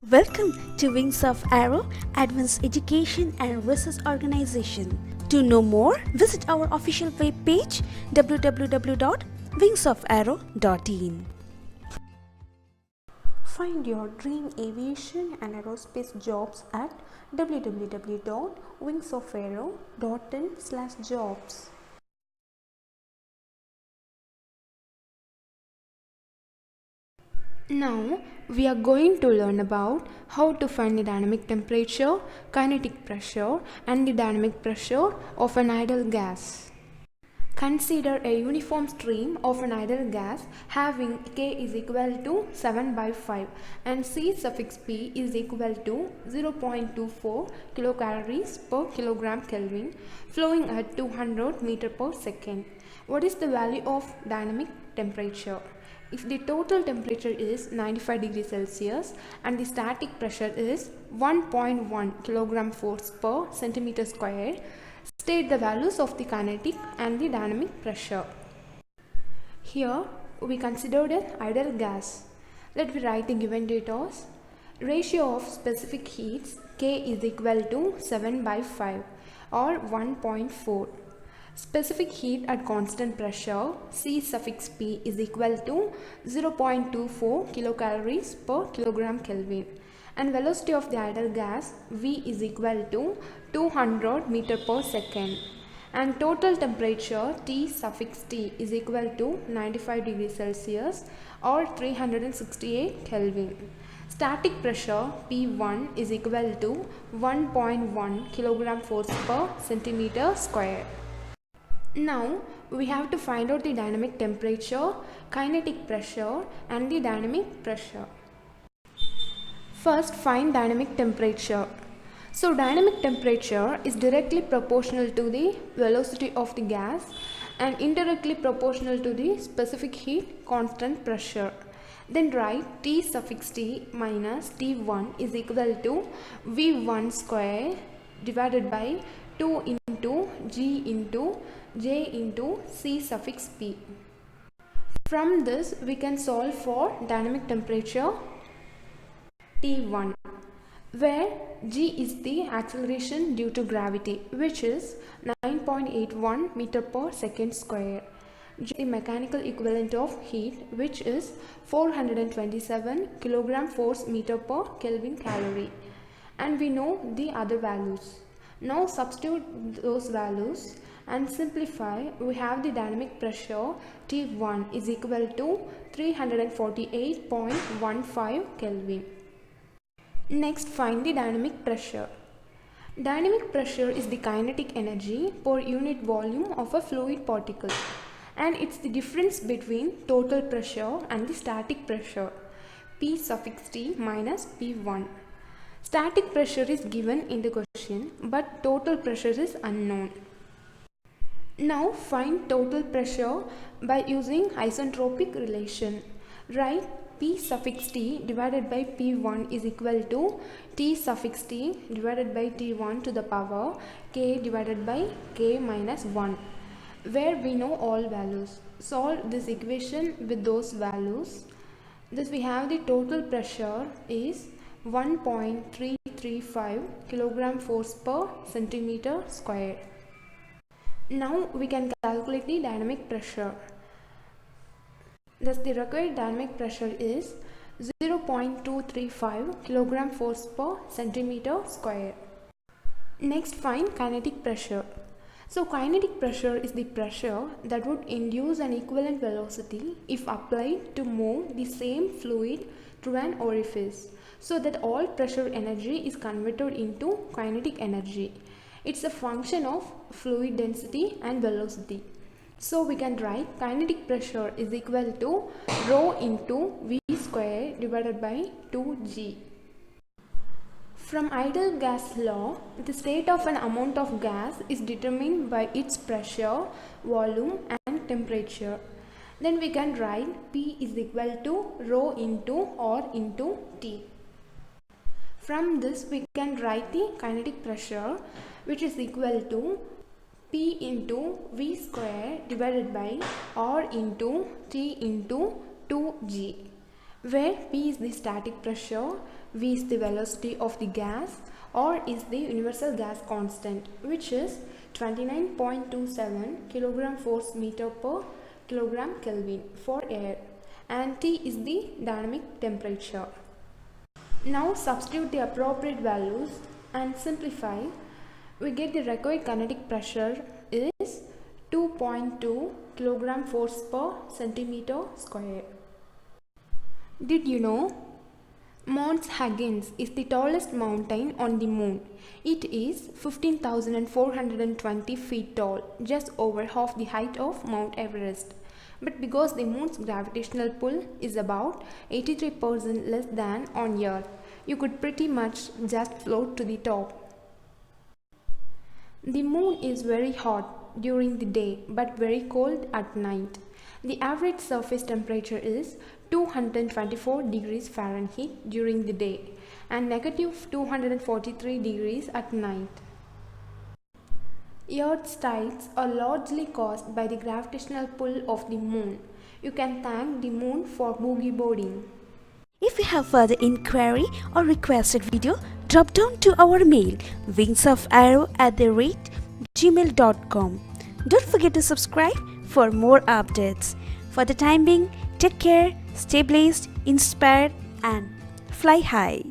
Welcome to Wings of Arrow Advanced Education and Research Organization. To know more, visit our official webpage www.wingsofarrow.in. Find your dream aviation and aerospace jobs at www.wingsofarrow.in/jobs. Now we are going to learn about how to find the dynamic temperature, kinetic pressure and the dynamic pressure of an ideal gas. Consider a uniform stream of an ideal gas having K is equal to 7 by 5 and C suffix P is equal to 0.24 kilocalories per kilogram Kelvin flowing at 200 meter per second. What is the value of dynamic temperature? If the total temperature is 95 degrees Celsius and the static pressure is 1.1 kilogram force per centimeter square, state the values of the kinetic and the dynamic pressure. Here we considered an ideal gas. Let me write the given data. Ratio of specific heats K is equal to 7 by 5 or 1.4. Specific heat at constant pressure C suffix P is equal to 0.24 kilocalories per kilogram Kelvin and velocity of the ideal gas V is equal to 200 meter per second and total temperature T suffix T is equal to 95 degrees Celsius or 368 Kelvin. Static pressure P1 is equal to 1.1 kilogram force per centimeter square. Now we have to find out the dynamic temperature, kinetic pressure and the dynamic pressure. First find dynamic temperature. So dynamic temperature is directly proportional to the velocity of the gas and indirectly proportional to the specific heat constant pressure. Then write T suffix T minus T1 is equal to V1 square divided by 2 into G into J into C suffix P. From this we can solve for dynamic temperature T1 where G is the acceleration due to gravity which is 9.81 meter per second square. G is the mechanical equivalent of heat which is 427 kilogram force meter per Kelvin calorie and we know the other values. Now substitute those values and simplify. We have the dynamic pressure T1 is equal to 348.15 Kelvin. Next find the dynamic pressure. Dynamic pressure is the kinetic energy per unit volume of a fluid particle and it's the difference between total pressure and the static pressure P suffix T minus P1. Static pressure is given in the question but total pressure is unknown. Now find total pressure by using isentropic relation. Write P suffix T divided by P1 is equal to T suffix T divided by T1 to the power K divided by K minus 1 where we know all values. Solve this equation with those values. Thus we have the total pressure is 1.335 kilogram force per centimeter square. Now we can calculate the dynamic pressure. Thus the required dynamic pressure is 0.235 kilogram force per centimeter square. Next find kinetic pressure. So kinetic pressure is the pressure that would induce an equivalent velocity if applied to move the same fluid through an orifice so that all pressure energy is converted into kinetic energy. It's a function of fluid density and velocity. So we can write kinetic pressure is equal to rho into V square divided by 2G. From ideal gas law, the state of an amount of gas is determined by its pressure, volume and temperature. Then we can write P is equal to rho into R into T. From this we can write the kinetic pressure which is equal to P into V square divided by R into T into 2G where P is the static pressure, V is the velocity of the gas, R is the universal gas constant, which is 29.27 kilogram force meter per kilogram Kelvin for air, and T is the dynamic temperature. Now substitute the appropriate values and simplify. We get the required kinetic pressure is 2.2 kilogram force per centimeter square. Did you know Mount Higgins is the tallest mountain on the moon? It is 15,420 feet tall, just over half the height of Mount Everest. But because the moon's gravitational pull is about 83% less than on Earth, you could pretty much just float to the top. The moon is very hot during the day but very cold at night. The average surface temperature is 224 degrees Fahrenheit during the day and negative 243 degrees at night. Earth's tides are largely caused by the gravitational pull of the moon. You can thank the moon for boogie boarding. If you have further inquiry or requested video, drop down to our mail wingsofarrow@gmail.com. Don't forget to subscribe for more updates. For the time being, take care, stay blessed, inspired, and fly high.